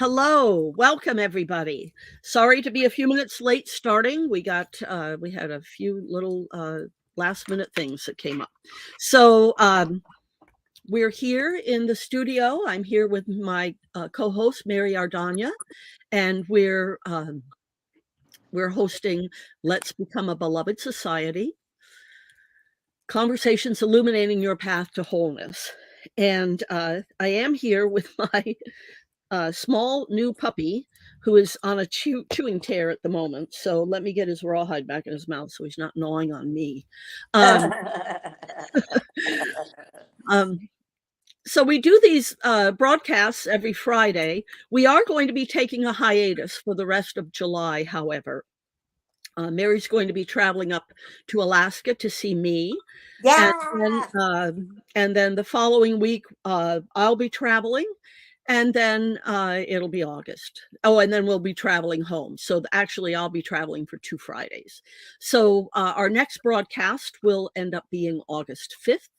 Hello, welcome everybody. Sorry to be a few minutes late starting. We had a few little last minute things that came up. So we're here in the studio. I'm here with my co-host Mary Ardania, and we're hosting Let's Become a Beloved Society, Conversations Illuminating Your Path to Wholeness. And I am here with my small new puppy who is on a chewing tear at the moment. So let me get his rawhide back in his mouth so he's not gnawing on me. So we do these broadcasts every Friday. We are going to be taking a hiatus for the rest of July, however. Mary's going to be traveling up to Alaska to see me. Yeah. And then the following week, I'll be traveling. And then it'll be August. Oh, and then we'll be traveling home. So actually, I'll be traveling for 2 Fridays. So our next broadcast will end up being August 5th.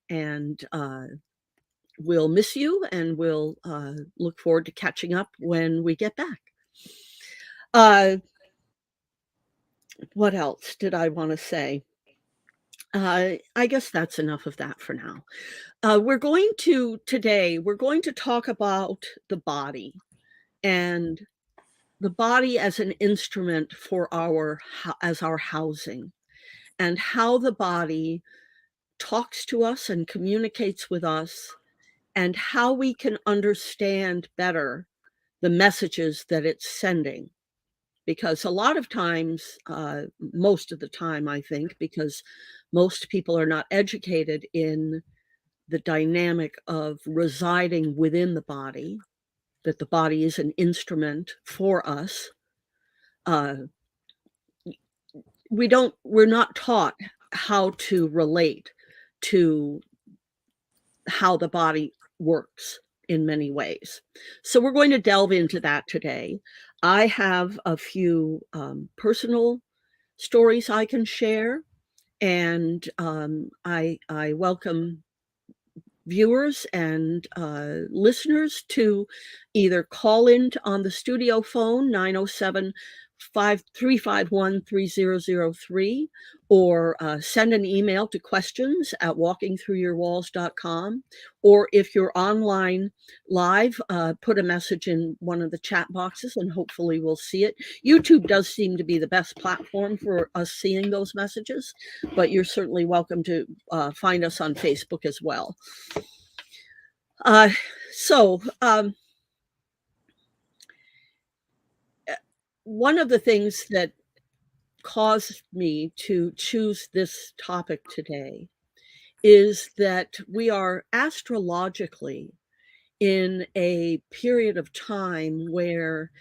And we'll miss you, and we'll look forward to catching up when we get back. What else did I want to say? I guess that's enough of that for now. Today, we're going to talk about the body and the body as an instrument for as our housing, and how the body talks to us and communicates with us, and how we can understand better the messages that it's sending. Because a lot of times, most of the time, I think, because most people are not educated in the dynamic of residing within the body, that the body is an instrument for us. We're not taught how to relate to how the body works in many ways. So we're going to delve into that today. I have a few personal stories I can share, and I welcome viewers and listeners to either call in on the studio phone 907-351-3003, or send an email to questions@walkingthroughyourwalls.com, or if you're online live, put a message in one of the chat boxes and hopefully we'll see it. YouTube does seem to be the best platform for us seeing those messages, but you're certainly welcome to find us on Facebook as well. One of the things that caused me to choose this topic today is that we are astrologically in a period of time where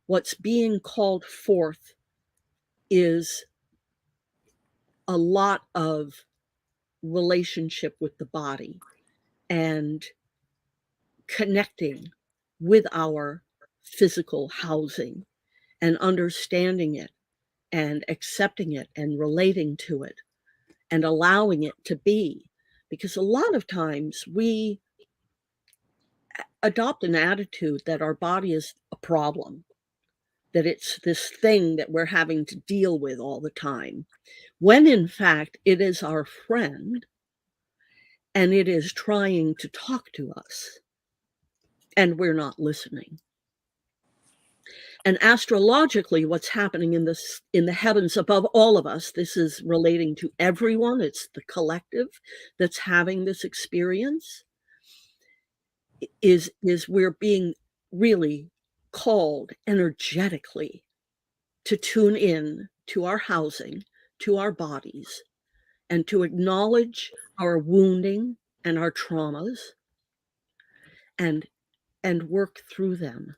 what's being called forth is a lot of relationship with the body and connecting with our physical housing and understanding it and accepting it and relating to it and allowing it to be. Because a lot of times we adopt an attitude that our body is a problem, that it's this thing that we're having to deal with all the time, when in fact it is our friend and it is trying to talk to us and we're not listening. And astrologically, what's happening in the heavens above all of us, this is relating to everyone, it's the collective that's having this experience, is we're being really called energetically to tune in to our housing, to our bodies, and to acknowledge our wounding and our traumas, and work through them.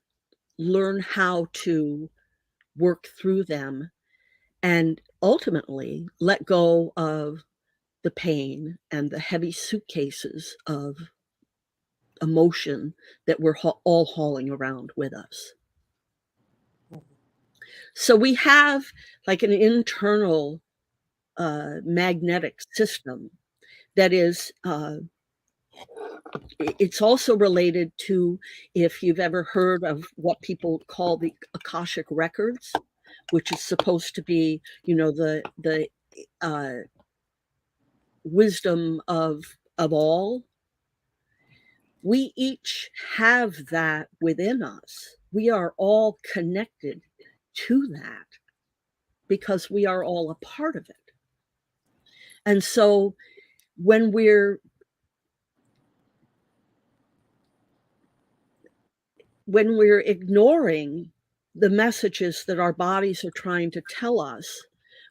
Learn how to work through them, and ultimately let go of the pain and the heavy suitcases of emotion that we're all hauling around with us. So we have like an internal magnetic system that is It's also related to, if you've ever heard of what people call the Akashic records, which is supposed to be, the wisdom of all. We each have that within us. We are all connected to that because we are all a part of it. And so when we're ignoring the messages that our bodies are trying to tell us,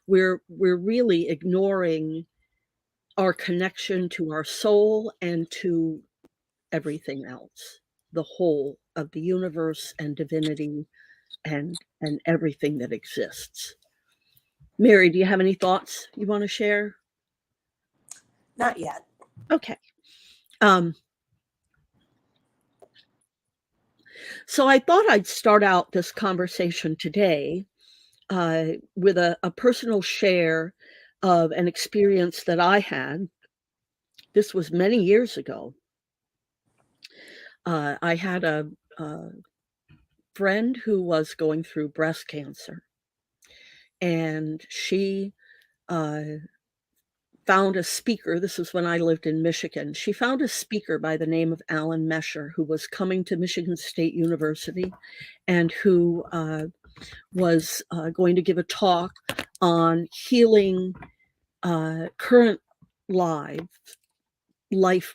we're really ignoring our connection to our soul and to everything else, the whole of the universe and divinity and everything that exists. Mary, do you have any thoughts you want to share? Not yet. Okay. So I thought I'd start out this conversation today with a personal share of an experience that I had. This was many years ago. I had a friend who was going through breast cancer, and she found a speaker. This was when I lived in Michigan. She found a speaker by the name of Alan Mesher, who was coming to Michigan State University and who was going to give a talk on healing current life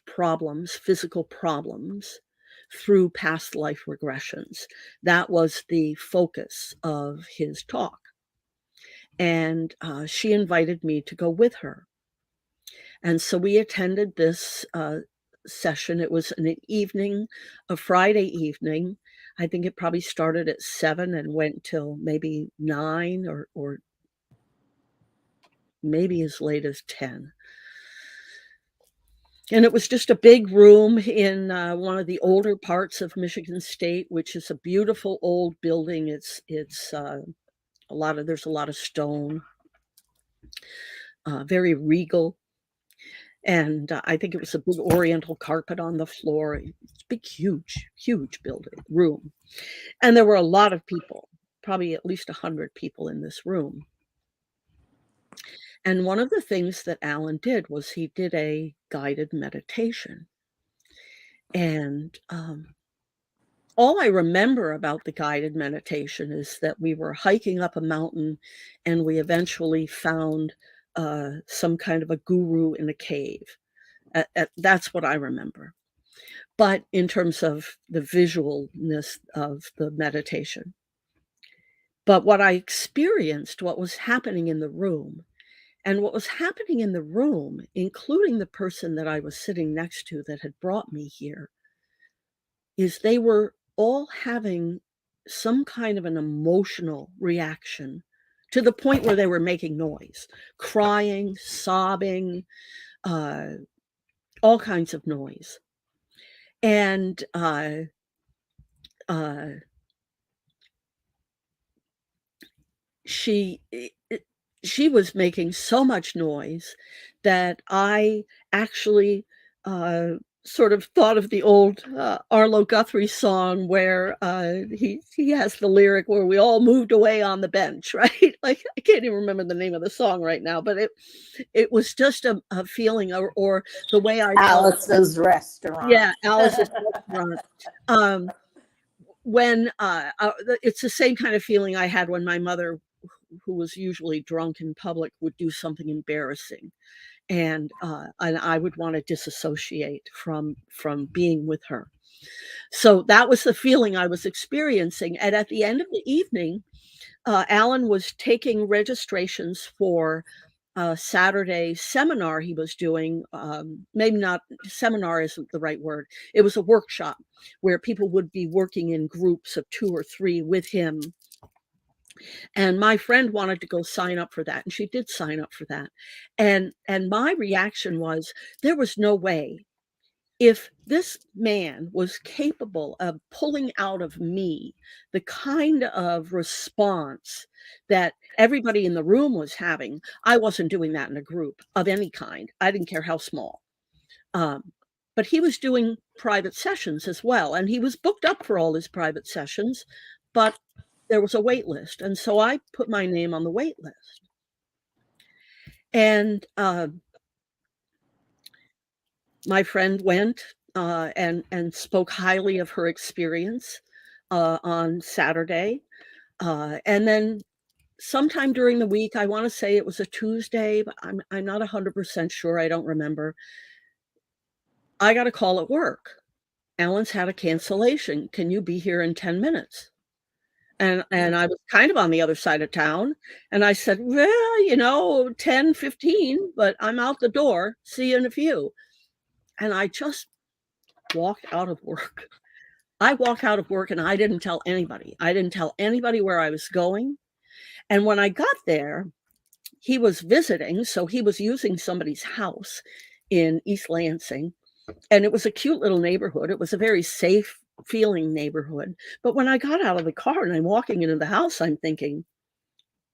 problems, physical problems, through past life regressions. That was the focus of his talk. And she invited me to go with her. And so we attended this session. It was an evening, a Friday evening. I think it probably started at 7 and went till maybe 9 or maybe as late as 10. And it was just a big room in one of the older parts of Michigan State, which is a beautiful old building. It's there's a lot of stone, very regal. And I think it was a big oriental carpet on the floor. It's a big, huge room. And there were a lot of people, probably at least 100 people in this room. And one of the things that Alan did was he did a guided meditation. And all I remember about the guided meditation is that we were hiking up a mountain and we eventually found some kind of a guru in a cave. That's what I remember. But in terms of the visualness of the meditation. But what I experienced, what was happening in the room, and what was happening in the room, including the person that I was sitting next to that had brought me here, is they were all having some kind of an emotional reaction to the point where they were making noise, crying, sobbing, all kinds of noise. And she was making so much noise that I actually sort of thought of the old Arlo Guthrie song where he has the lyric where we all moved away on the bench, right? Like, I can't even remember the name of the song right now, but it was just a feeling, or the way I Alice's restaurant. Yeah, Alice's restaurant. When it's the same kind of feeling I had when my mother, who was usually drunk in public, would do something embarrassing, and I would want to disassociate from being with her. So that was the feeling I was experiencing. And at the end of the evening, Alan was taking registrations for a Saturday seminar he was doing. Maybe not, seminar isn't the right word. It was a workshop where people would be working in groups of 2 or 3 with him. And my friend wanted to go sign up for that, and she did sign up for that. And my reaction was, there was no way, if this man was capable of pulling out of me the kind of response that everybody in the room was having, I wasn't doing that in a group of any kind. I didn't care how small. But but he was doing private sessions as well, and he was booked up for all his private sessions, but there was a wait list, and so I put my name on the wait list. And my friend went and spoke highly of her experience on Saturday, and then sometime during the week, I want to say it was a Tuesday, but I'm not 100% sure. I don't remember. I got a call at work. Alan's had a cancellation. Can you be here in 10 minutes? And I was kind of on the other side of town, and I said, well, 10, 15, but I'm out the door. See you in a few. And I just walked out of work. I walked out of work and I didn't tell anybody. I didn't tell anybody where I was going. And when I got there, he was visiting, so he was using somebody's house in East Lansing, and it was a cute little neighborhood. It was a very safe feeling neighborhood. But when I got out of the car and I'm walking into the house, I'm thinking,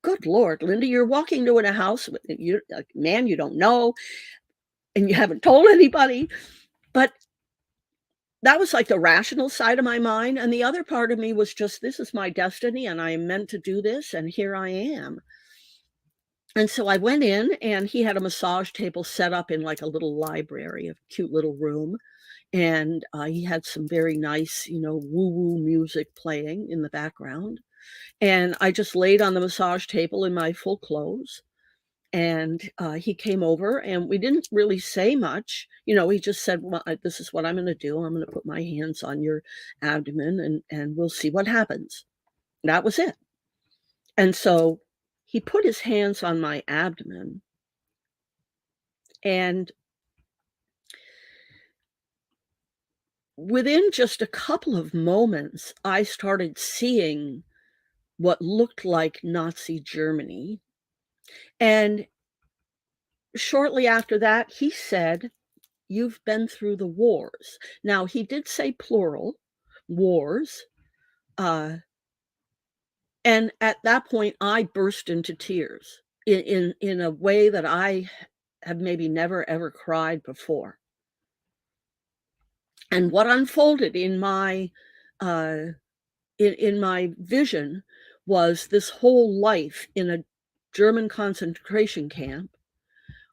good Lord, Linda, you're walking into a house with a man you don't know, and you haven't told anybody. But that was like the rational side of my mind. And the other part of me was just, this is my destiny, and I am meant to do this, and here I am. And so I went in, and he had a massage table set up in like a little library, a cute little room. And he had some very nice, woo-woo music playing in the background. And I just laid on the massage table in my full clothes. And he came over, and we didn't really say much. He just said, well, this is what I'm going to do. I'm going to put my hands on your abdomen, and we'll see what happens. That was it. And so he put his hands on my abdomen, and within just a couple of moments, I started seeing what looked like Nazi Germany. And shortly after that, he said, "You've been through the wars." Now, he did say plural, wars. And at that point, I burst into tears in a way that I have maybe never, ever cried before. And what unfolded in my vision was this whole life in a German concentration camp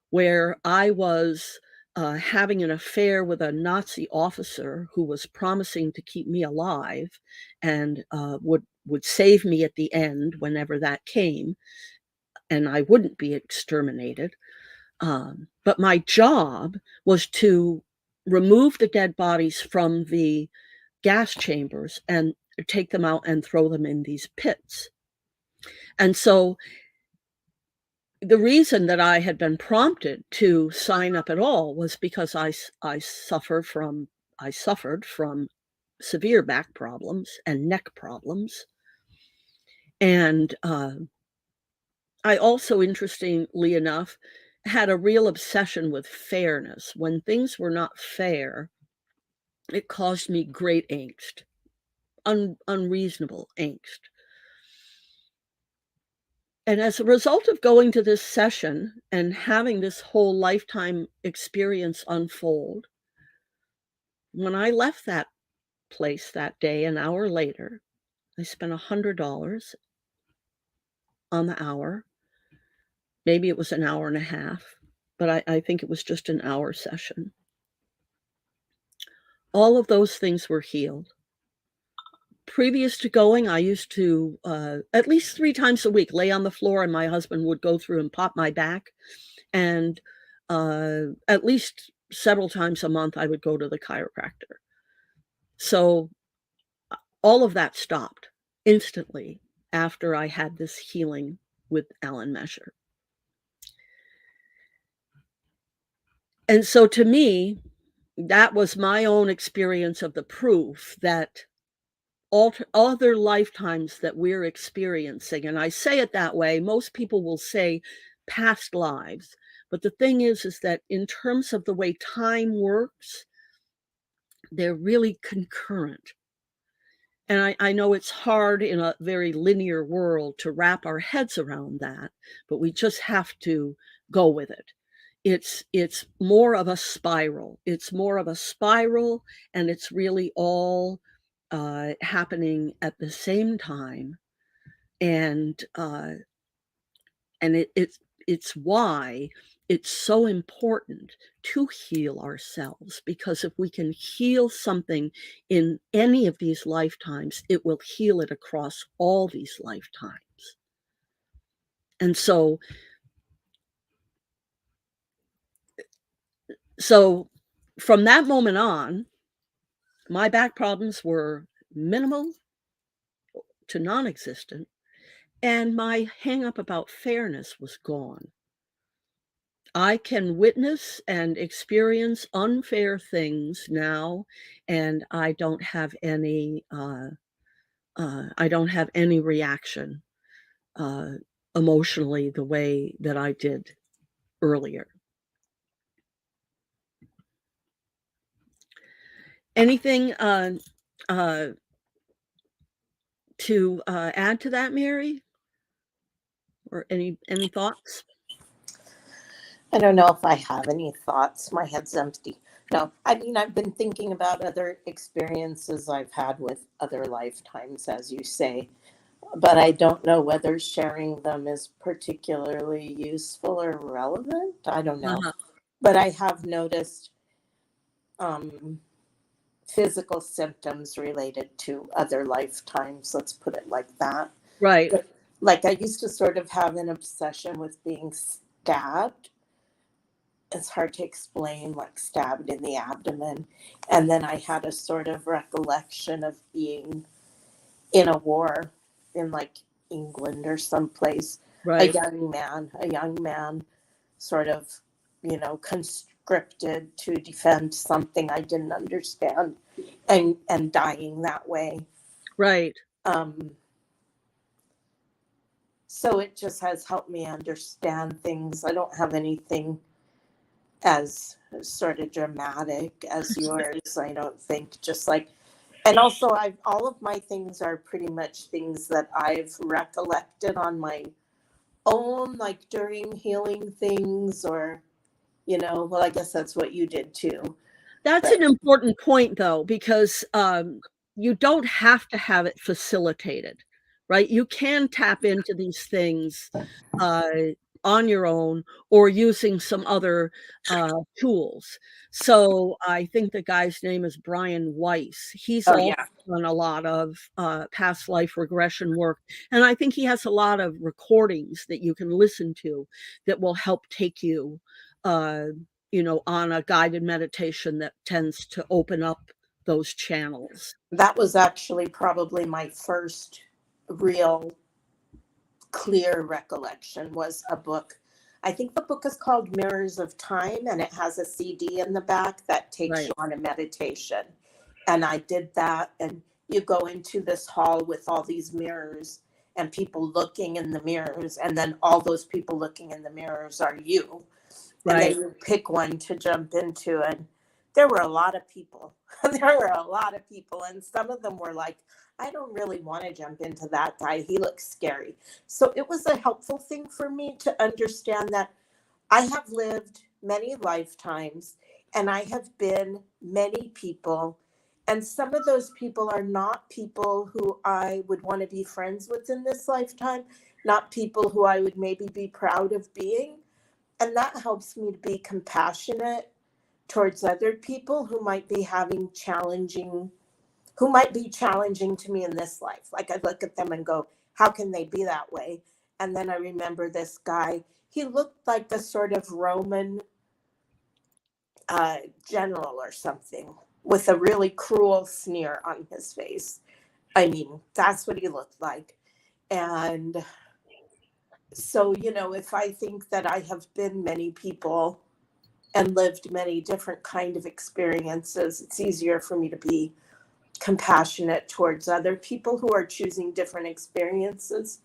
where I was having an affair with a Nazi officer who was promising to keep me alive and would save me at the end whenever that came, and I wouldn't be exterminated. But my job was to remove the dead bodies from the gas chambers and take them out and throw them in these pits. And so the reason that I had been prompted to sign up at all was because I suffered from severe back problems and neck problems. And I also, interestingly enough, had a real obsession with fairness. When things were not fair, it caused me great angst, unreasonable angst. And as a result of going to this session and having this whole lifetime experience unfold, when I left that place that day, an hour later, I spent $100 on the hour. Maybe it was an hour and a half, but I think it was just an hour session. All of those things were healed. Previous to going, I used to, at least 3 times a week, lay on the floor, and my husband would go through and pop my back. And at least several times a month, I would go to the chiropractor. So all of that stopped instantly after I had this healing with Alan Mesher. And so to me, that was my own experience of the proof that other lifetimes that we're experiencing, and I say it that way, most people will say past lives, but the thing is that in terms of the way time works, they're really concurrent. And I know it's hard in a very linear world to wrap our heads around that, but we just have to go with it. it's more of a spiral. It's more of a spiral, and it's really all happening at the same time. And it's why it's so important to heal ourselves, because if we can heal something in any of these lifetimes, it will heal it across all these lifetimes. And so from that moment on, my back problems were minimal to non-existent, and my hang up about fairness was gone. I can witness and experience unfair things now, and I don't have any reaction uh, emotionally the way that I did earlier. Anything to add to that, Mary? Or any thoughts? I don't know if I have any thoughts. My head's empty. No, I mean, I've been thinking about other experiences I've had with other lifetimes, as you say, but I don't know whether sharing them is particularly useful or relevant. I don't know. Uh-huh. But I have noticed um, physical symptoms related to other lifetimes. Let's put it like that. Right. Like I used to sort of have an obsession with being stabbed. It's hard to explain, like stabbed in the abdomen. And then I had a sort of recollection of being in a war in like England or someplace. Right. A young man sort of, conscripted to defend something I didn't understand and dying that way. Right. So it just has helped me understand things. I don't have anything as sort of dramatic as yours, I don't think. Just like, and also all of my things are pretty much things that I've recollected on my own, like during healing things, or well, I guess that's what you did too. That's But an important point, though, because you don't have to have it facilitated, right? You can tap into these things uh, on your own or using some other tools. So I think the guy's name is Brian Weiss. He's oh also yeah, done a lot of past life regression work. And I think he has a lot of recordings that you can listen to that will help take you uh, on a guided meditation that tends to open up those channels. that was actually probably my first real clear recollection was a book. I think the book is called Mirrors of Time, and it has a CD in the back that takes Right. you on a meditation. And I did that, and you go into this hall with all these mirrors and people looking in the mirrors, and then all those people looking in the mirrors are you. And then Right. you pick one to jump into, and there were a lot of people. There were a lot of people, and some of them were like, I don't really want to jump into that guy. He looks scary. So it was a helpful thing for me to understand that I have lived many lifetimes and I have been many people. And some of those people are not people who I would want to be friends with in this lifetime, not people who I would maybe be proud of being. And that helps me to be compassionate towards other people who might be challenging to me in this life. Like I look at them and go, how can they be that way? And then I remember this guy, he looked like a sort of Roman general or something with a really cruel sneer on his face. I mean, that's what he looked like. And so, if I think that I have been many people and lived many different kind of experiences, it's easier for me to be compassionate towards other people who are choosing different experiences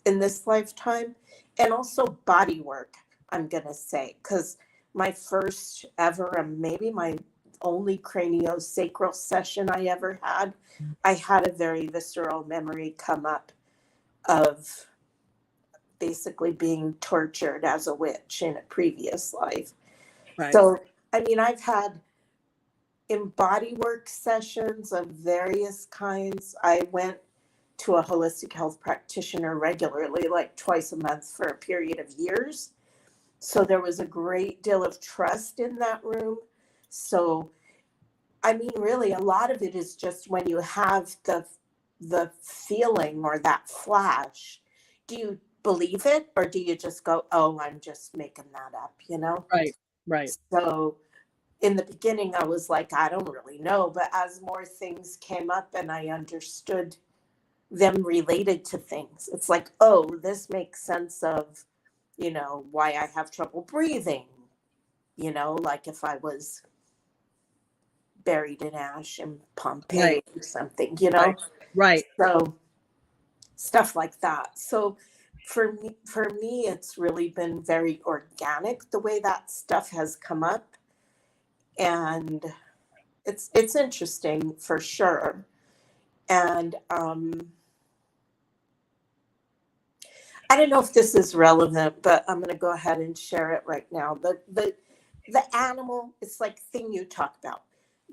in this lifetime. And also body work, I'm going to say, because my first ever and maybe my only craniosacral session I ever had, I had a very visceral memory come up of basically being tortured as a witch in a previous life. Right. So, I mean, I've had embody work sessions of various kinds. I went to a holistic health practitioner regularly, like twice a month for a period of years. So there was a great deal of trust in that room. So, I mean, really, a lot of it is just when you have the feeling or that flash, do you believe it or do you just go, oh, I'm just making that up, you know? Right. Right. So in the beginning, I was like, I don't really know. But as more things came up and I understood them related to things, it's like, oh, this makes sense of, you know, why I have trouble breathing, you know, like if I was buried in ash in Pompeii Right. or something, you know? Right. Right. So stuff like that. So for me, it's really been very organic the way that stuff has come up. And it's interesting for sure. And I don't know if this is relevant, but I'm going to go ahead and share it right now. The animal, it's like thing you talk about.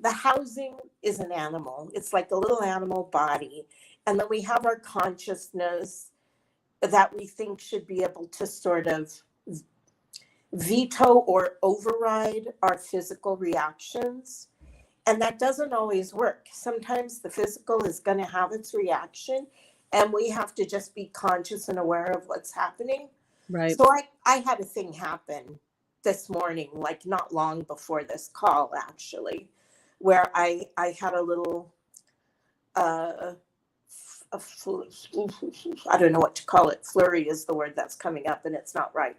The housing is an animal. It's like a little animal body. And then we have our consciousness that we think should be able to sort of veto or override our physical reactions. And that doesn't always work. Sometimes the physical is going to have its reaction, and we have to just be conscious and aware of what's happening. Right. So I had a thing happen this morning, like not long before this call, actually, where I had a little, uh, I don't know what to call it. Flurry is the word that's coming up, and it's not right.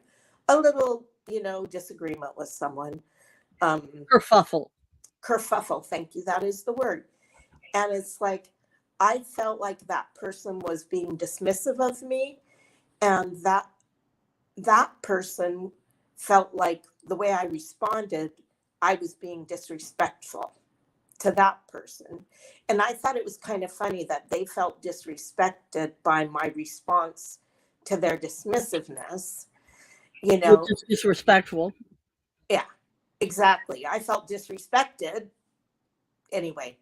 A little, you know, disagreement with someone. Kerfuffle. Kerfuffle, thank you. That is the word. And it's like, I felt like that person was being dismissive of me, and that person felt like the way I responded, I was being disrespectful to that person. And I thought it was kind of funny that they felt disrespected by my response to their dismissiveness, you Which know. is disrespectful. Yeah, exactly. I felt disrespected anyway.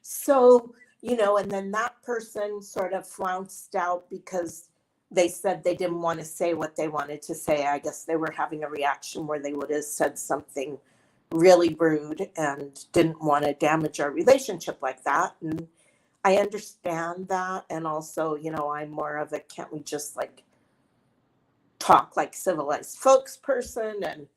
So, you know, and then that person sort of flounced out because they said they didn't want to say what they wanted to say. I guess they were having a reaction where they would have said something really rude and didn't want to damage our relationship like that. And I understand that. And also, you know, I'm more of a can't we just like talk like civilized folks person, and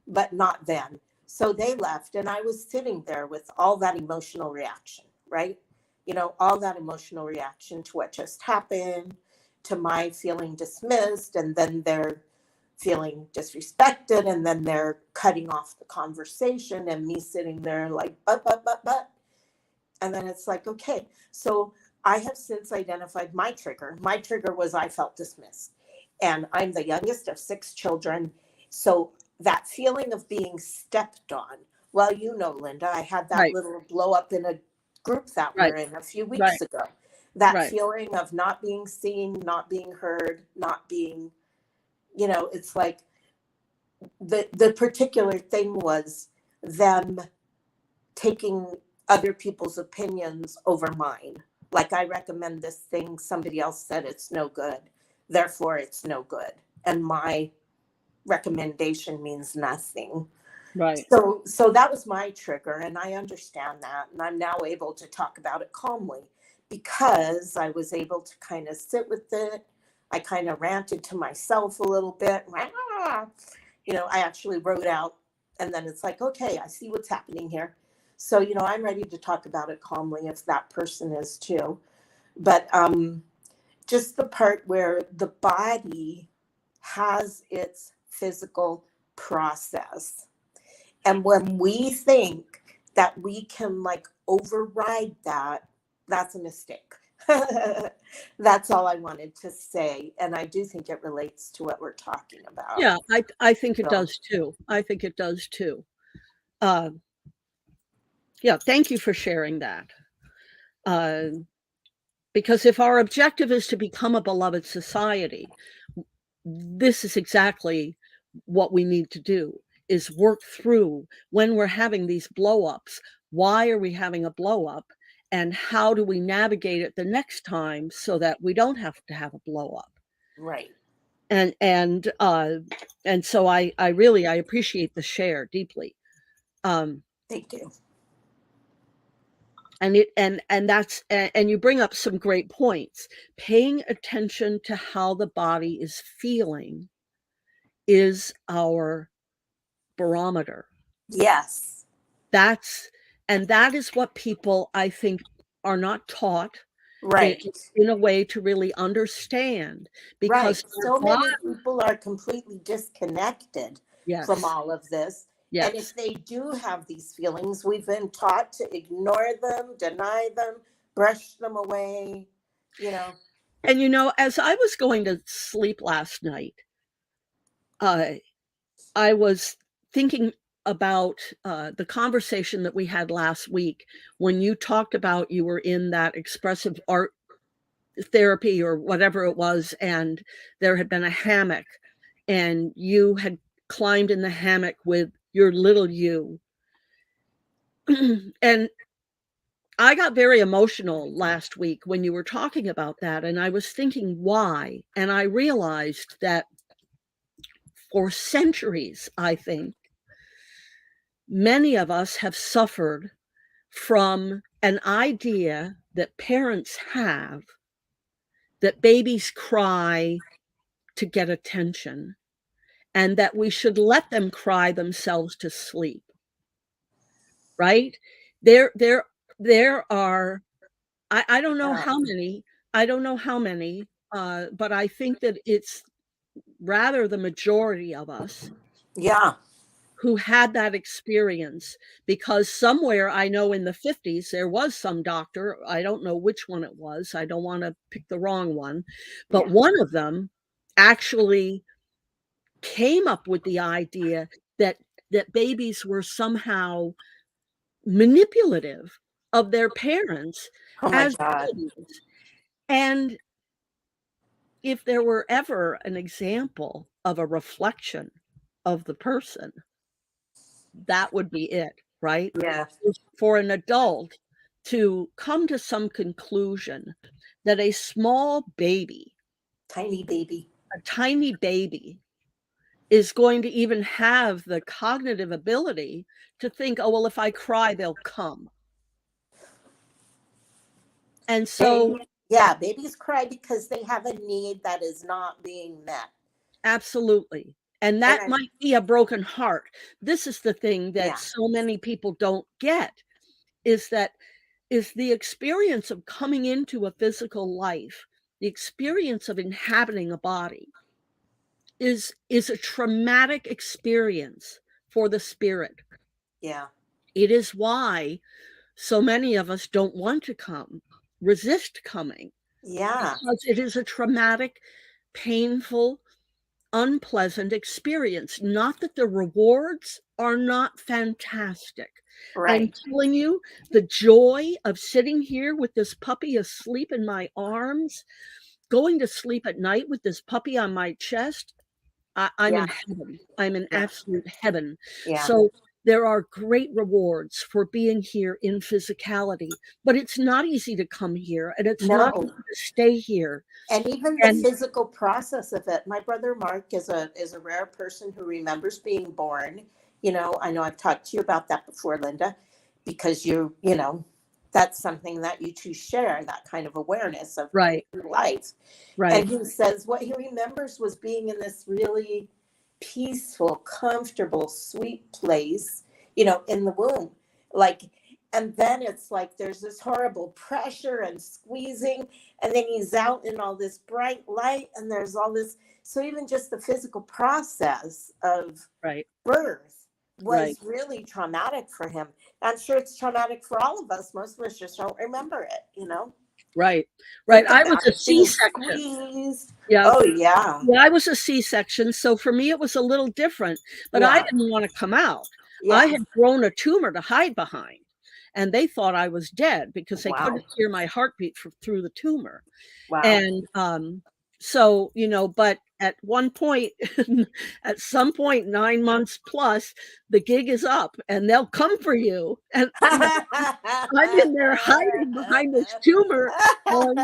but not then. So they left, and I was sitting there with all that emotional reaction, right? You know, all that emotional reaction to what just happened, to my feeling dismissed, and then they're feeling disrespected, and then they're cutting off the conversation, and me sitting there like, but. And then it's like, okay, so I have since identified my trigger. My trigger was I felt dismissed. And I'm the youngest of 6 children. So that feeling of being stepped on, well, you know, Linda, I had that Right. little blow up in a group that we're Right. in a few Right. weeks ago. That Right. feeling of not being seen, not being heard, not being, you know, it's like the particular thing was them taking other people's opinions over mine. Like I recommend this thing, somebody else said it's no good, therefore it's no good. And my recommendation means nothing. Right. So that was my trigger, and I understand that. And I'm now able to talk about it calmly because I was able to kind of sit with it. I kind of ranted to myself a little bit. You know, I actually wrote out, and then it's like, okay, I see what's happening here. So, you know, I'm ready to talk about it calmly if that person is too. But just the part where the body has its physical process. And when we think that we can like override that, that's a mistake. That's all I wanted to say. And I do think it relates to what we're talking about. Yeah, I think it So, does too. I think it does too. Uh, yeah, thank you for sharing that. Because if our objective is to become a beloved society, this is exactly what we need to do. is work through when we're having these blow-ups. Why are we having a blow-up? And how do we navigate it the next time so that we don't have to have a blow-up? Right. And so I really appreciate the share deeply. Thank you. And that's, and you bring up some great points. Paying attention to how the body is feeling is our barometer. Yes. That is what people, I think, are not taught Right. in a way to really understand, because right. So many people are completely disconnected from all of this. Yes. And if they do have these feelings, we've been taught to ignore them, deny them, brush them away, you know. And, as I was going to sleep last night, I was thinking about the conversation that we had last week when you talked about you were in that expressive art therapy or whatever it was, and there had been a hammock, and you had climbed in the hammock with your little you. And I got very emotional last week when you were talking about that, and I was thinking why, and I realized that for centuries, I think, many of us have suffered from an idea that parents have that babies cry to get attention, and that we should let them cry themselves to sleep. Right? There are, I don't know how many, but I think that it's rather the majority of us who had that experience, because somewhere, I know in the 50s, there was some doctor, I don't know which one it was, I don't want to pick the wrong one, but one of them actually came up with the idea that babies were somehow manipulative of their parents as babies. And if there were ever an example of a reflection of the person, that would be it, right? Yeah. For an adult to come to some conclusion that a small baby, a tiny baby, is going to even have the cognitive ability to think, oh, well, if I cry, they'll come. And so, babies cry because they have a need that is not being met. Absolutely. And that might be a broken heart. This is the thing that so many people don't get, is the experience of coming into a physical life, the experience of inhabiting a body is a traumatic experience for the spirit. Yeah. It is why so many of us don't want to come, resist coming. Yeah. Because it is a traumatic, painful, unpleasant experience. Not that the rewards are not fantastic. Right. I'm telling you, the joy of sitting here with this puppy asleep in my arms, going to sleep at night with this puppy on my chest, I'm in heaven. I'm in absolute heaven. So there are great rewards for being here in physicality, but it's not easy to come here, and it's not easy to stay here. And even the physical process of it. My brother Mark is a rare person who remembers being born. I know I've talked to you about that before, Linda, because that's something that you two share, that kind of awareness of life. And he says what he remembers was being in this really peaceful, comfortable, sweet place, in the womb. And then it's like there's this horrible pressure and squeezing, and then he's out in all this bright light, and there's all this. So even just the physical process of birth was really traumatic for him. I'm sure it's traumatic for all of us. Most of us just don't remember it, Right. I was a C-section. Yeah. Oh, yeah. Yeah, I was a C-section, so for me it was a little different, but I didn't want to come out. I had grown a tumor to hide behind, and they thought I was dead because they couldn't hear my heartbeat through the tumor. And So, you know, but at one point, at some point, 9 months plus, the gig is up and they'll come for you. And I'm in there hiding behind this tumor, and,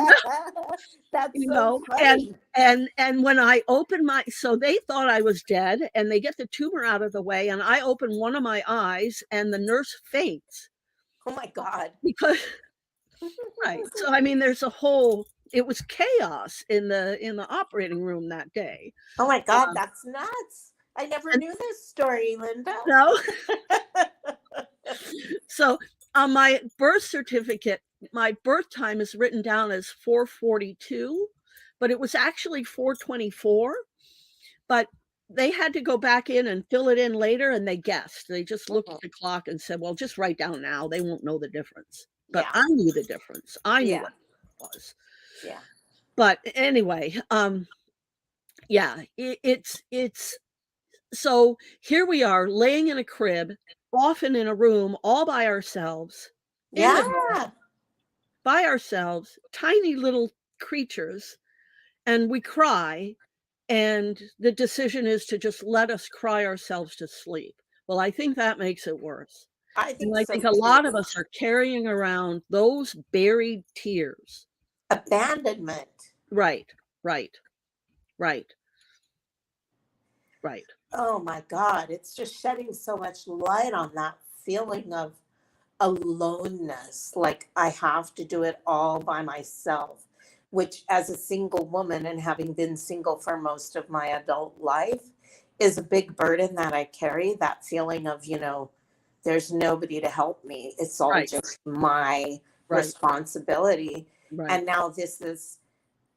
That's you so know, funny. and when I open my, so they thought I was dead, and they get the tumor out of the way, and I open one of my eyes, and the nurse faints Oh my God. because right. So I mean, there's a whole. It was chaos in the operating room that day. Oh my God, Um, that's nuts. I never and knew this story, Linda. so so on my birth certificate, my birth time is written down as 4:42, but it was actually 4:24. But they had to go back in and fill it in later, and they guessed. They just looked Mhm. at the clock and said, "Well, just write down now. They won't know the difference." But Yeah, I knew the difference. I knew yeah, what it was. yeah. But anyway, yeah, it's so here we are laying in a crib, often in a room all by ourselves, in the dark, Yeah. by ourselves, tiny little creatures, and we cry, and the decision is to just let us cry ourselves to sleep. Well, I think that makes it worse. I And think I so think a lot of too. us are carrying around those buried tears. Abandonment. Right, right, right, right, Oh my God. It's just shedding so much light on that feeling of aloneness. Like I have to do it all by myself, which, as a single woman and having been single for most of my adult life, is a big burden that I carry. That feeling of, there's nobody to help me. It's all right, just my right, responsibility. right. And now this is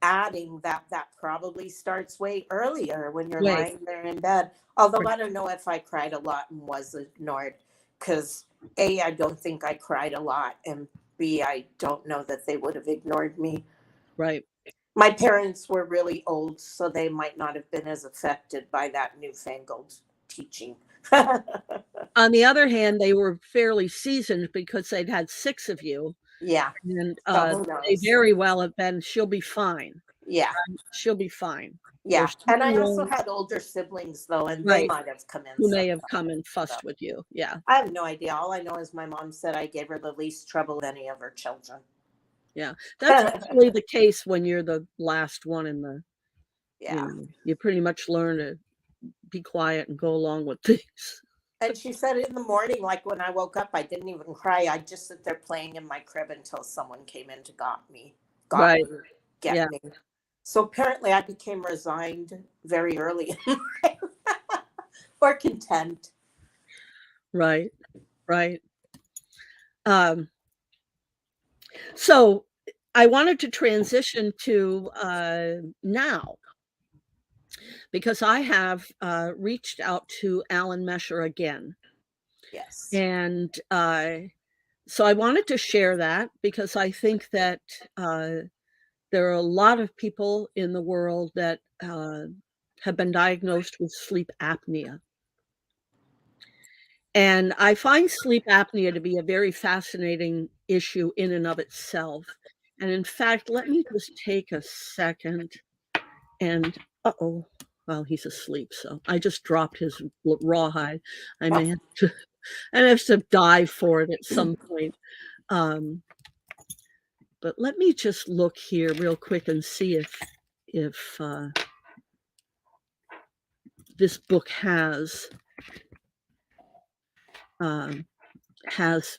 adding that probably starts way earlier when you're Wait, lying there in bed. Although right, I don't know if I cried a lot and was ignored, because A, I don't think I cried a lot, and B, I don't know that they would have ignored me. right. My parents were really old, so they might not have been as affected by that newfangled teaching. On the other hand, they were fairly seasoned because they'd had 6 of you, Yeah, and, so who they knows? very well have been, "She'll be fine. Yeah, She'll be fine." yeah. There's And I something also wrong, had older siblings, though, and they right, might have come in who may have sometimes. come and So. fussed with you. Yeah, I have no idea. All I know is my mom said I gave her the least trouble of any of her children. yeah. That's usually the case when you're the last one in the, Yeah. you pretty much learn to be quiet and go along with things. And she said in the morning, like when I woke up, I didn't even cry. I just sit there playing in my crib until someone came in to got Right, me, yeah, get me. So apparently I became resigned very early or content. right, right. Um, so I wanted to transition to, now, because I have, reached out to Alan Mesher again, Yes. and, so I wanted to share that because I think that, there are a lot of people in the world that, have been diagnosed with sleep apnea. And I find sleep apnea to be a very fascinating issue in and of itself. And in fact, let me just take a second and uh-oh, well, he's asleep, so I just dropped his rawhide. I Oh, may have to I may have to dive for it at some point. Um, but let me just look here real quick and see if this book um, has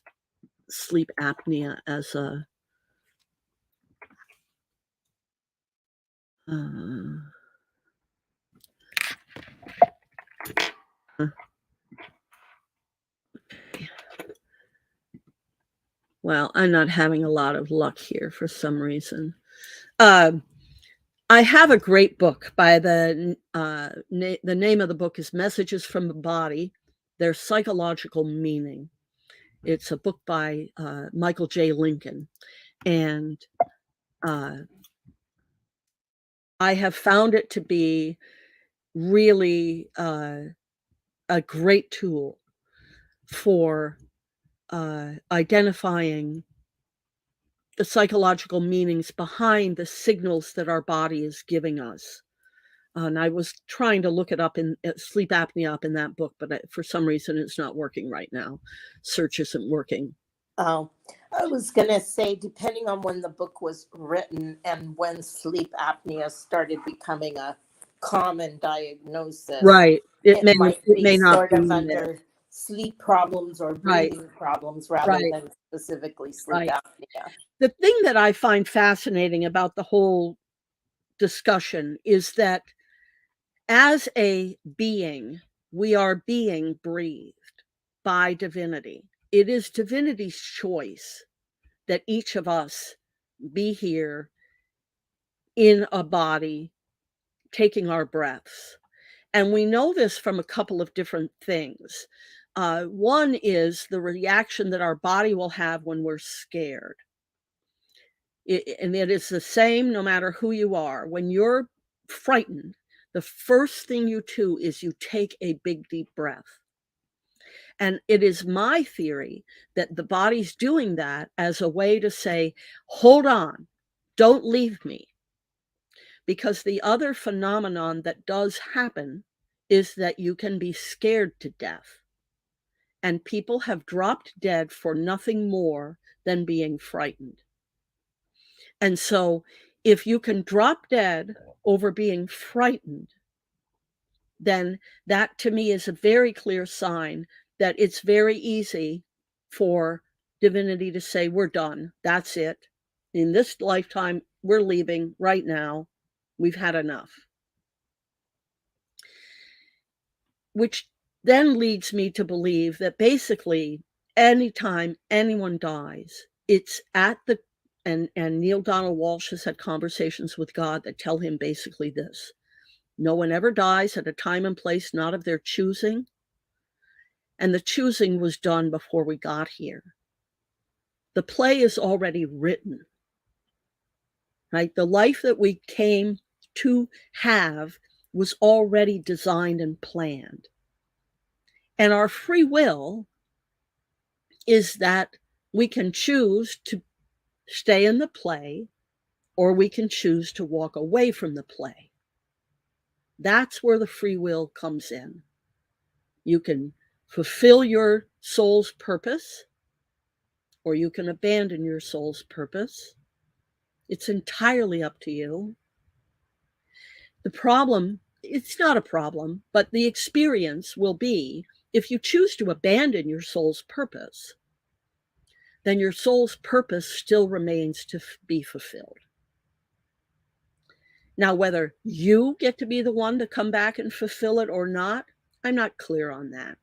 sleep apnea as a uh, well, I'm not having a lot of luck here for some reason. Um, I have a great book by the name of the book is Messages from the Body, Their Psychological Meaning. It's a book by Michael J. Lincoln, and uh, I have found it to be really a great tool for identifying the psychological meanings behind the signals that our body is giving us. And I was trying to look it up in sleep apnea up in that book, but for some reason it's not working right now. Search isn't working. Oh, I was going to say, depending on when the book was written and when sleep apnea started becoming a common diagnosis, Right. It might be may not sort be of there. under sleep problems or Right. breathing problems rather Right. than specifically sleep Right. apnea. The thing that I find fascinating about the whole discussion is that as a being, we are being breathed by divinity. It is divinity's choice that each of us be here in a body, taking our breaths. And we know this from a couple of different things. One is the reaction that our body will have when we're scared. And it is the same no matter who you are. When you're frightened, the first thing you do is you take a big, deep breath. And it is my theory that the body's doing that as a way to say, hold on, don't leave me. Because the other phenomenon that does happen is that you can be scared to death. And people have dropped dead for nothing more than being frightened. And so if you can drop dead over being frightened, then that to me is a very clear sign that it's very easy for divinity to say, we're done. That's it. In this lifetime, we're leaving right now. We've had enough. Which then leads me to believe that basically anytime anyone dies, it's at the, and Neil Donald Walsh has had conversations with God that tell him basically this: no one ever dies at a time and place not of their choosing, and the choosing was done before we got here. The play is already written, right? The life that we came to have was already designed and planned. And our free will is that we can choose to stay in the play, or we can choose to walk away from the play. That's where the free will comes in. You can fulfill your soul's purpose, or you can abandon your soul's purpose. It's entirely up to you. The problem, it's not a problem, but the experience will be, if you choose to abandon your soul's purpose, then your soul's purpose still remains to be fulfilled. Now, whether you get to be the one to come back and fulfill it or not, I'm not clear on that.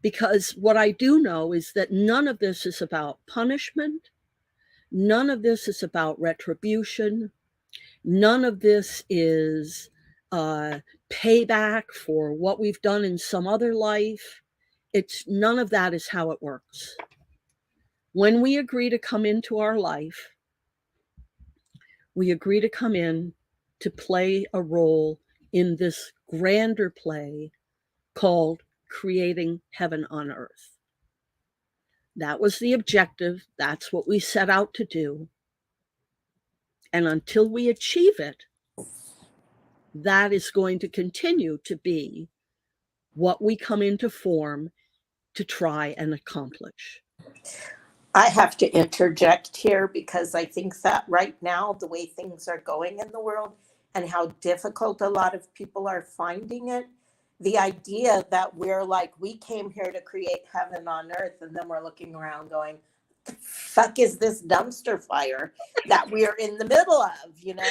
Because what I do know is that none of this is about punishment. None of this is about retribution. None of this is payback for what we've done in some other life. None of that is how it works. When we agree to come into our life, we agree to come in to play a role in this grander play called creating heaven on earth. That was the objective. That's what we set out to do. And until we achieve it, that is going to continue to be what we come into form to try and accomplish. I have to interject here because I think that right now, the way things are going in the world and how difficult a lot of people are finding it, the idea that we're like, we came here to create heaven on earth, and then we're looking around going, the fuck is this dumpster fire that we're in the middle of, you know?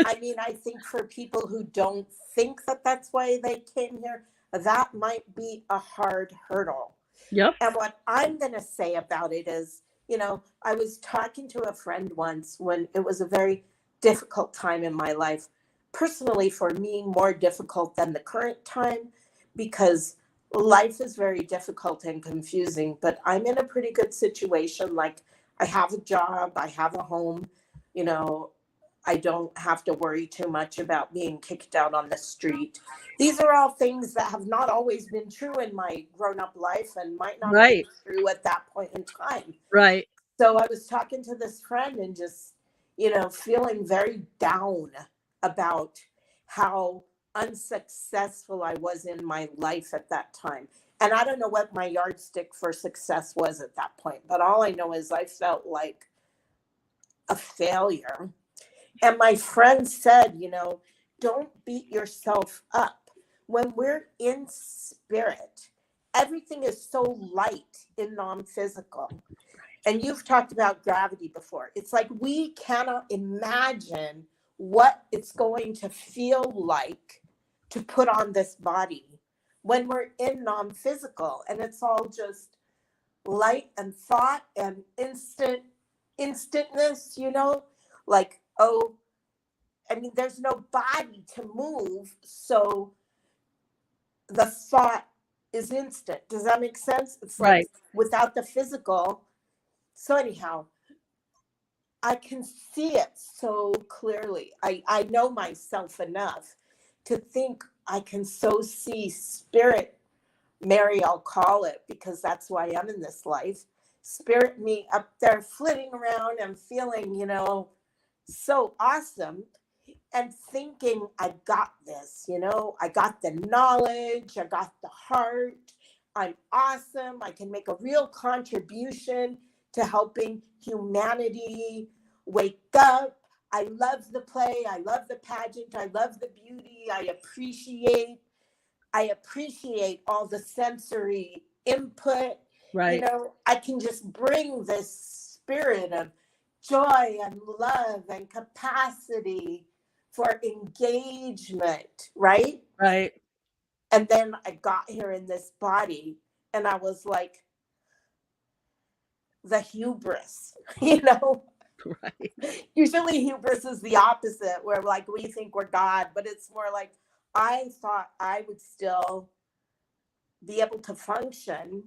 I mean, I think for people who don't think that that's why they came here, that might be a hard hurdle. Yep. And what I'm going to say about it is, you know, I was talking to a friend once when it was a very difficult time in my life. Personally, for me, more difficult than the current time, because life is very difficult and confusing, but I'm in a pretty good situation. Like, I have a job, I have a home, you know, I don't have to worry too much about being kicked out on the street. These are all things that have not always been true in my grown-up life and might not have been Right. true at that point in time. Right. So I was talking to this friend and just, feeling very down about how unsuccessful I was in my life at that time. And I don't know what my yardstick for success was at that point, but all I know is I felt like a failure. And my friend said, don't beat yourself up. When we're in spirit, everything is so light in non-physical. And you've talked about gravity before. It's like we cannot imagine what it's going to feel like to put on this body when we're in non-physical, and it's all just light and thought and instantness, like, oh, I mean, there's no body to move, so the thought is instant. Does that make sense? It's like Right. without the physical. So anyhow, I can see it so clearly. I know myself enough to think I can so see spirit, Mary, I'll call it, because that's why I'm in this life. Spirit me up there flitting around and feeling, so awesome, and thinking I got this, I got the knowledge, I got the heart, I'm awesome, I can make a real contribution to helping humanity wake up. I love the play, I love the pageant, I love the beauty, I appreciate all the sensory input. Right. I can just bring this spirit of joy and love and capacity for engagement, right? Right. And then I got here in this body and I was like, the hubris, Right. Usually hubris is the opposite, where like we think we're God, but it's more like I thought I would still be able to function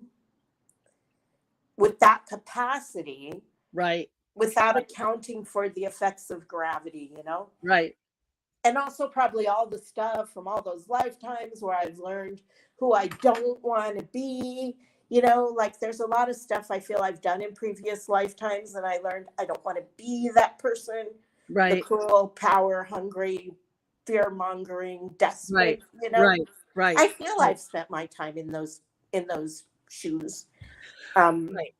with that capacity, Right. without accounting for the effects of gravity, Right. and also probably all the stuff from all those lifetimes where I've learned who I don't want to be. Like there's a lot of stuff I feel I've done in previous lifetimes and I learned I don't want to be that person. The Right. cruel, power hungry, fear mongering, desperate, Right. Right. I feel I've spent my time in those shoes. Right.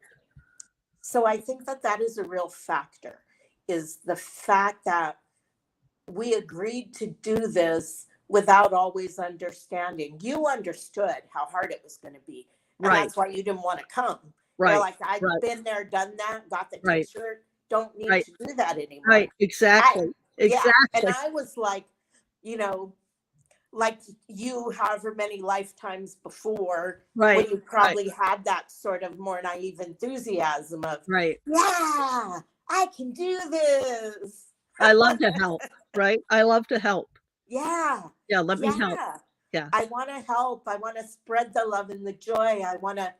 So I think that is a real factor, is the fact that we agreed to do this without always understanding. You understood how hard it was going to be. And Right. that's why you didn't want to come. Right. You're like, I've Right. been there, done that, got the Right. t-shirt, don't need Right. to do that anymore. Right. Exactly. Yeah. And Exactly. I was like, like you, however many lifetimes before, Right. when you probably had that sort of more naive enthusiasm of, Right. yeah, I can do this. I love to help. Right. I love to help. Yeah. Yeah. Let me help. Yeah. Yeah. I want to help. I want to spread the love and the joy. I want to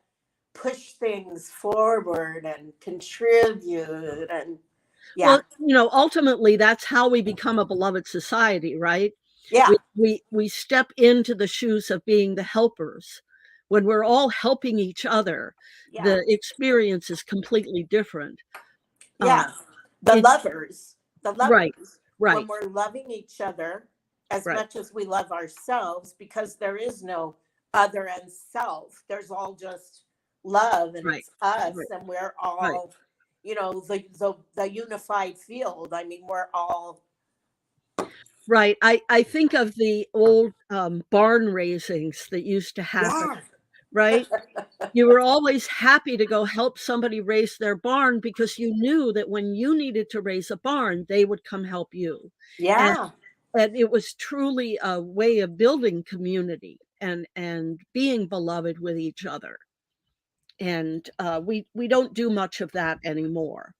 push things forward and contribute. And yeah. Well, ultimately that's how we become a beloved society, right? Yeah. We step into the shoes of being the helpers. When we're all helping each other, Yeah. the experience is completely different. Yeah. The lovers. Right. Right. When we're loving each other as Right. much as we love ourselves, because there is no other and self. There's all just love, and Right. it's us, Right. and we're all, Right. the unified field. I mean, we're all. Right. I think of the old barn raisings that used to happen, Yeah. right? You were always happy to go help somebody raise their barn because you knew that when you needed to raise a barn, they would come help you. Yeah. And it was truly a way of building community and being beloved with each other. And we don't do much of that anymore.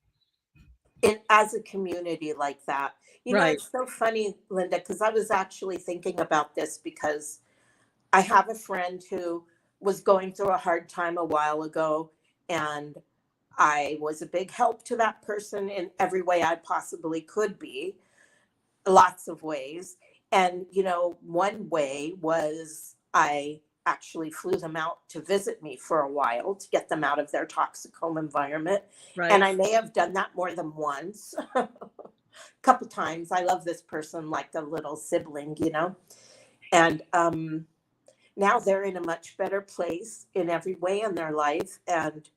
As a community like that. Right. It's so funny, Linda, because I was actually thinking about this because I have a friend who was going through a hard time a while ago, and I was a big help to that person in every way I possibly could be, lots of ways. And, one way was I actually flew them out to visit me for a while to get them out of their toxic home environment. Right. And I may have done that more than once, a couple times. I love this person like a little sibling, you know. And now they're in a much better place in every way in their life. And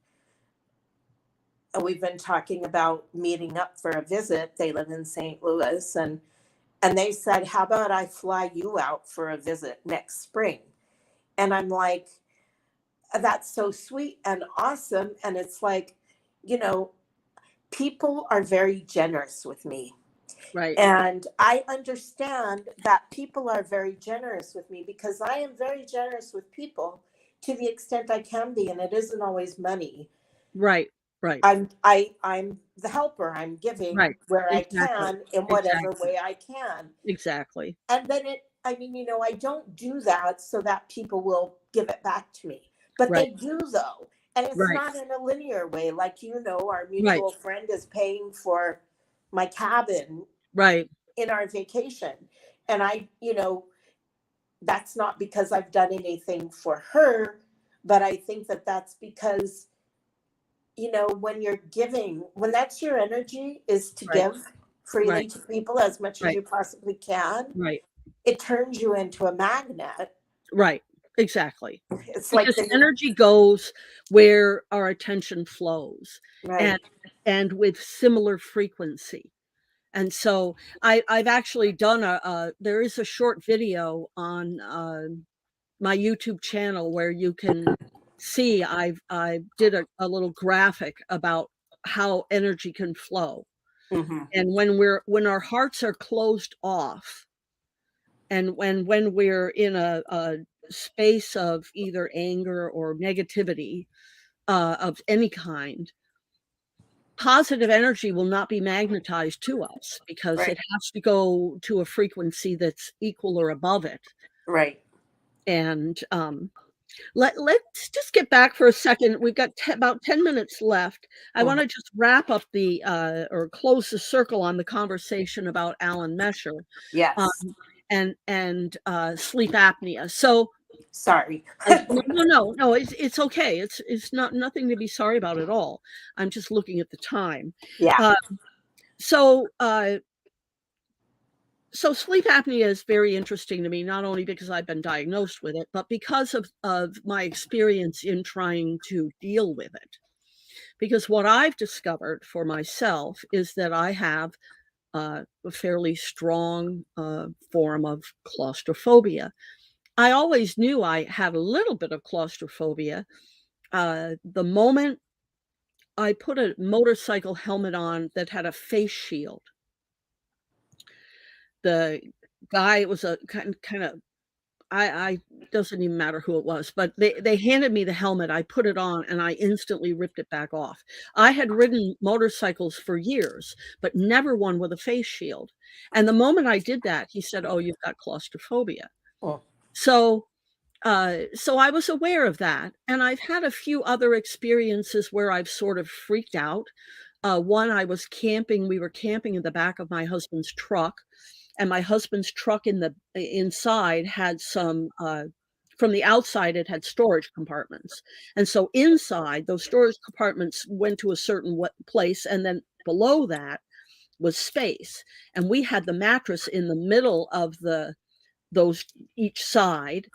we've been talking about meeting up for a visit. They live in St. Louis, and they said, how about I fly you out for a visit next spring? And I'm like, that's so sweet and awesome. And it's like, you know, people are very generous with me. Right. And I understand that people are very generous with me because I am very generous with people to the extent I can be. And it isn't always money. Right. Right. I'm the helper. I'm giving Right. where Exactly. I can in whatever Exactly. way I can. Exactly. And then I mean, you know, I don't do that so that people will give it back to me. But Right. they do though. And it's Right. not in a linear way. Like, you know, our Right. mutual friend is paying for my cabin Right. in our vacation. And I, you know, that's not because I've done anything for her, but I think that that's because, you know, when you're giving, when that's your energy is to Right. give freely Right. to people as much as Right. you possibly can, Right. it turns you into a magnet. Right. Exactly. It's like Because energy goes where our attention flows, right. and with similar frequency. And so I've actually done there is a short video on my YouTube channel where you can see I did a little graphic about how energy can flow. Mm-hmm. And when our hearts are closed off, and when we're in a space of either anger or negativity of any kind, positive energy will not be magnetized to us because Right. it has to go to a frequency that's equal or above it. Right. And let's just get back for a second. We've got about 10 minutes left. I want to just wrap up the or close the circle on the conversation about Alan Mesher Yes. and sleep apnea. So Sorry. no, it's okay. It's not nothing to be sorry about at all. I'm just looking at the time. Yeah. So so sleep apnea is very interesting to me, not only because I've been diagnosed with it, but because of my experience in trying to deal with it. Because what I've discovered for myself is that I have a fairly strong form of claustrophobia. I always knew I had a little bit of claustrophobia. The moment I put a motorcycle helmet on that had a face shield, the guy was a kind of I doesn't even matter who it was, but they handed me the helmet, I put it on, and I instantly ripped it back off. I had ridden motorcycles for years, but never one with a face shield, and the moment I did that, he said, "Oh, you've got claustrophobia." Oh. So, so I was aware of that, and I've had a few other experiences where I've sort of freaked out. One, I was camping we were camping in the back of my husband's truck, and my husband's truck inside had some from the outside it had storage compartments, and so inside those storage compartments went to a certain place, and then below that was space, and we had the mattress in the middle of those each side,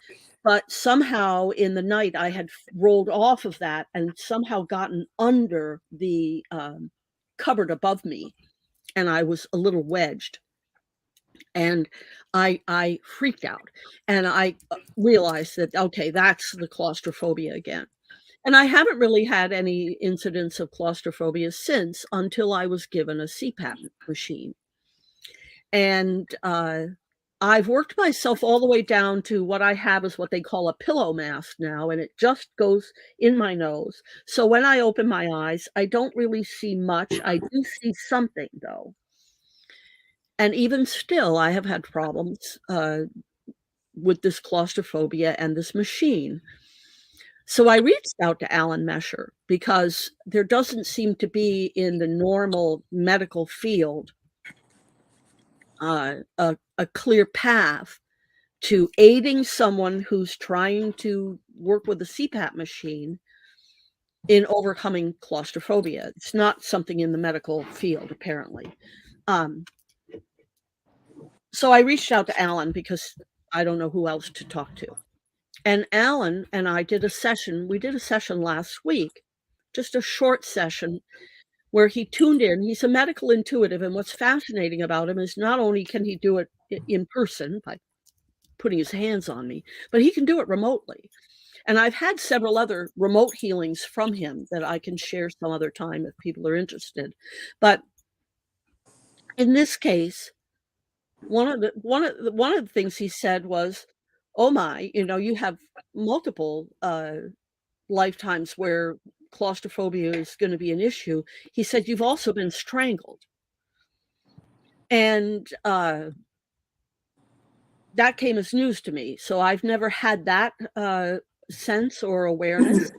but somehow in the night I had rolled off of that and somehow gotten under the cupboard above me, and I was a little wedged. And I freaked out, and I realized that, okay, that's the claustrophobia again. And I haven't really had any incidents of claustrophobia since, until I was given a CPAP machine. And I've worked myself all the way down to what I have is what they call a pillow mask now, and it just goes in my nose. So when I open my eyes, I don't really see much. I do see something, though. And even still, I have had problems with this claustrophobia and this machine. So I reached out to Alan Mesher because there doesn't seem to be in the normal medical field a clear path to aiding someone who's trying to work with a CPAP machine in overcoming claustrophobia. It's not something in the medical field, apparently. So I reached out to Alan because I don't know who else to talk to. And Alan and I did a session. We did a session last week, just a short session where he tuned in. He's a medical intuitive, and what's fascinating about him is not only can he do it in person by putting his hands on me, but he can do it remotely. And I've had several other remote healings from him that I can share some other time if people are interested. But in this case, one of the things he said was, "Oh my, you have multiple lifetimes where claustrophobia is going to be an issue." He said, "You've also been strangled." And that came as news to me. So I've never had that sense or awareness.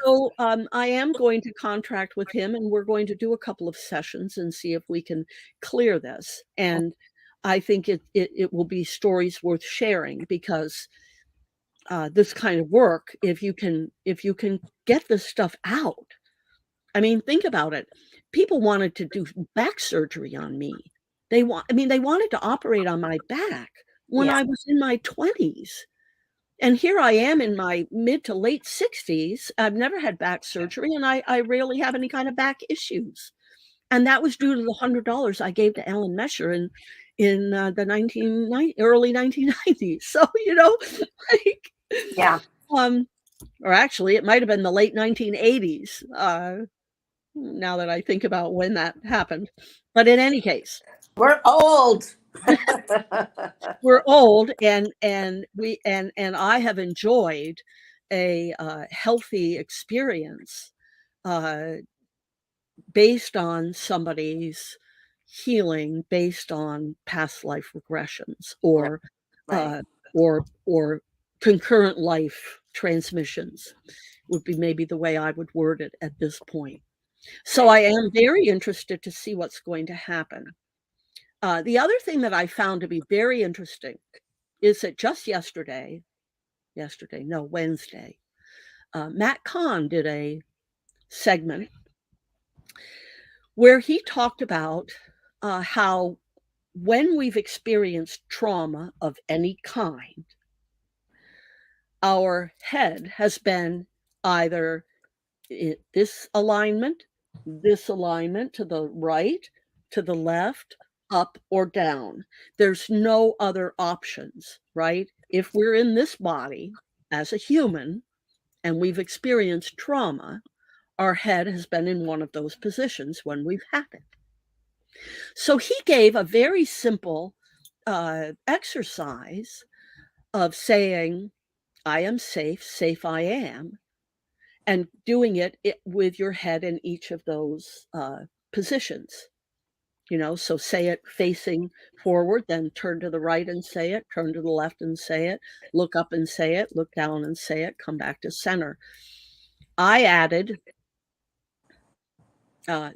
So I am going to contract with him, and we're going to do a couple of sessions and see if we can clear this. And I think it will be stories worth sharing, because this kind of work, if you can get this stuff out. I mean, think about it. People wanted to do back surgery on me. They wanted to operate on my back when Yeah. I was in my 20s. And here I am in my mid to late 60s. I've never had back surgery, and I rarely have any kind of back issues. And that was due to the $100 I gave to Alan Mesher in the early 1990s. So, like, Yeah. or actually, it might have been the late 1980s. Now that I think about when that happened. But in any case, We're old. we're old, and I have enjoyed a healthy experience based on somebody's healing, based on past life regressions, or Right. or concurrent life transmissions would be maybe the way I would word it at this point. So I am very interested to see what's going to happen. The other thing that I found to be very interesting is that just Wednesday, Matt Kahn did a segment where he talked about how when we've experienced trauma of any kind, our head has been either this alignment to the right, to the left, up or down. There's no other options, right? If we're in this body as a human and we've experienced trauma, our head has been in one of those positions when we've had it. So he gave a very simple exercise of saying, "I am safe, safe I am," and doing it with your head in each of those positions. So say it facing forward, then turn to the right and say it, turn to the left and say it, look up and say it, look down and say it, come back to center. I added, I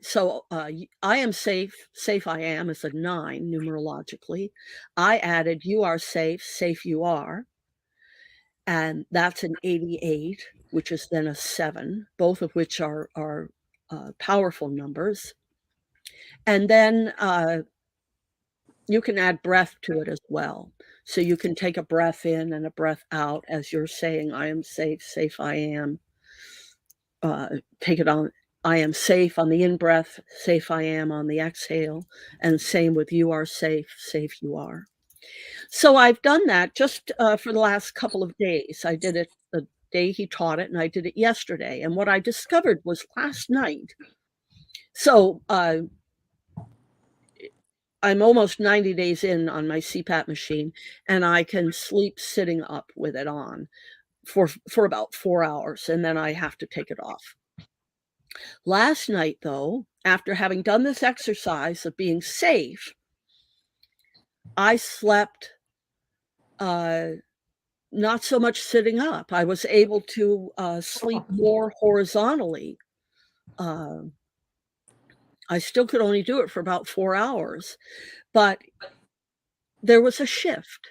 am safe, safe I am is a 9 numerologically. I added, you are safe, safe you are. And that's an 88, which is then a 7, both of which are powerful numbers. And then you can add breath to it as well. So you can take a breath in and a breath out as you're saying, I am safe, safe I am. Take it on, I am safe on the in-breath, safe I am on the exhale, and same with you are safe, safe you are. So I've done that just for the last couple of days. I did it the day he taught it, and I did it yesterday. And what I discovered was last night. So I'm almost 90 days in on my CPAP machine, and I can sleep sitting up with it on for about 4 hours, and then I have to take it off. Last night, though, after having done this exercise of being safe, I slept not so much sitting up. I was able to sleep more horizontally. I still could only do it for about 4 hours, but there was a shift.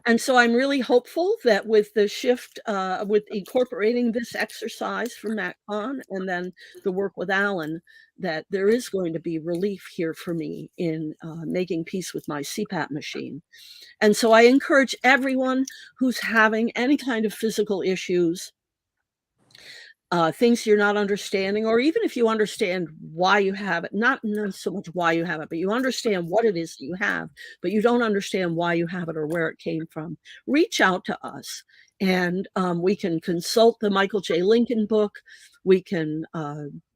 And so I'm really hopeful that with the shift, with incorporating this exercise from Matt Kahn and then the work with Alan, that there is going to be relief here for me in making peace with my CPAP machine. And so I encourage everyone who's having any kind of physical issues, things you're not understanding, or even if you understand why you have it, not so much why you have it, but you understand what it is that you have, but you don't understand why you have it or where it came from, reach out to us. And we can consult the Michael J. Lincoln book. We can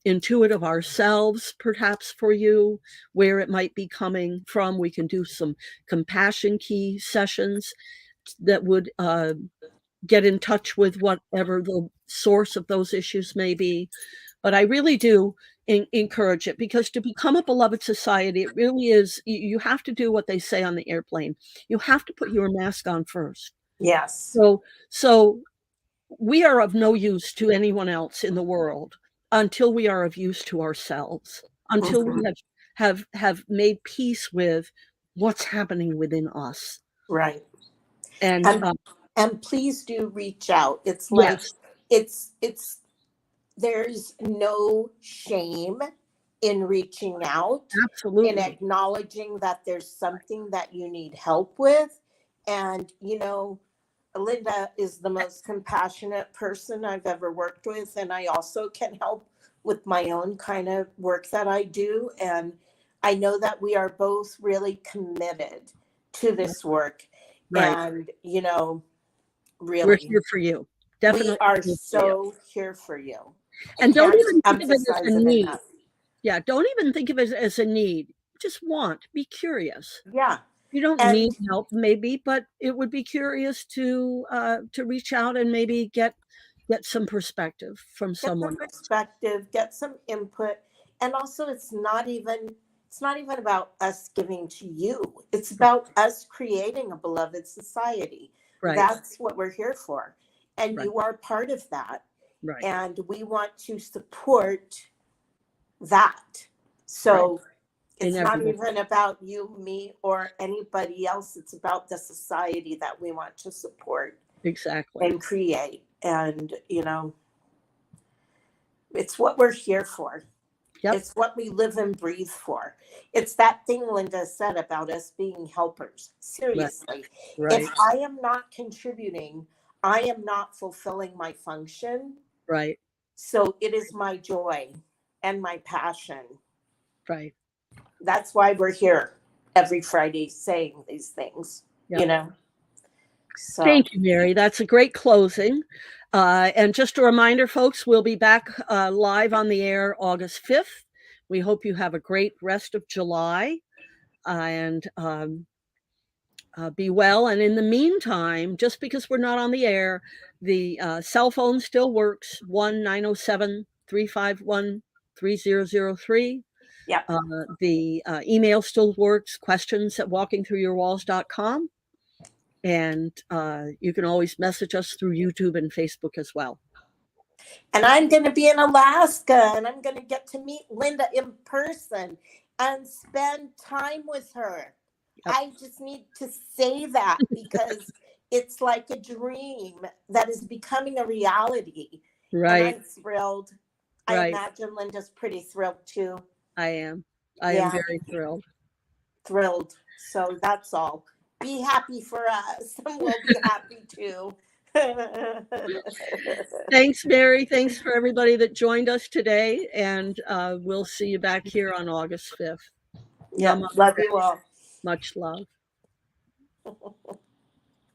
intuitive ourselves, perhaps for you, where it might be coming from. We can do some compassion key sessions that would get in touch with whatever the source of those issues may be. But I really do encourage it, because to become a beloved society, it really is, you have to do what they say on the airplane. You have to put your mask on first. Yes. So we are of no use to anyone else in the world until we are of use to ourselves, until we have made peace with what's happening within us. Right. And please do reach out. It's like, yes, there's no shame in reaching out, absolutely, in acknowledging that there's something that you need help with. And, you know, Linda is the most compassionate person I've ever worked with. And I also can help with my own kind of work that I do. And I know that we are both really committed to this work. right. And, you know, really, We're here for you. Definitely. we are so here for you. And don't even think of it as a need. Enough. Yeah, don't even think of it as a need. Just want, be curious. Yeah. You don't need help, maybe, but it would be curious to reach out and maybe get some perspective from someone. Get some input. And also, it's not even about us giving to you. It's about us creating a beloved society. Right. That's what we're here for. And right. You are part of that. Right. And we want to support that. So right. It's not even about you, me, or anybody else. It's about the society that we want to support. Exactly. And create. And, you know, it's what we're here for. Yep. It's what we live and breathe for. It's that thing Linda said about us being helpers. Seriously. Right. If I am not contributing, I am not fulfilling my function. Right. So it is my joy and my passion. Right. That's why we're here every Friday saying these things, yep. You know. So. Thank you, Mary. That's a great closing. And just a reminder, folks, we'll be back live on the air August 5th. We hope you have a great rest of July and be well. And in the meantime, just because we're not on the air, the cell phone still works, 1-907-351-3003. Yeah. The email still works, questions@walkingthroughyourwalls.com. And you can always message us through YouTube and Facebook as well. And I'm going to be in Alaska, and I'm going to get to meet Linda in person and spend time with her. Yep. I just need to say that because it's like a dream that is becoming a reality. Right. And I'm thrilled. Right. I imagine Linda's pretty thrilled too. I am. I am very thrilled. Thrilled. So that's all. Be happy for us, and we'll be happy too. Thanks, Mary. Thanks for everybody that joined us today, and we'll see you back here on August 5th. Yeah, love you all. Much love.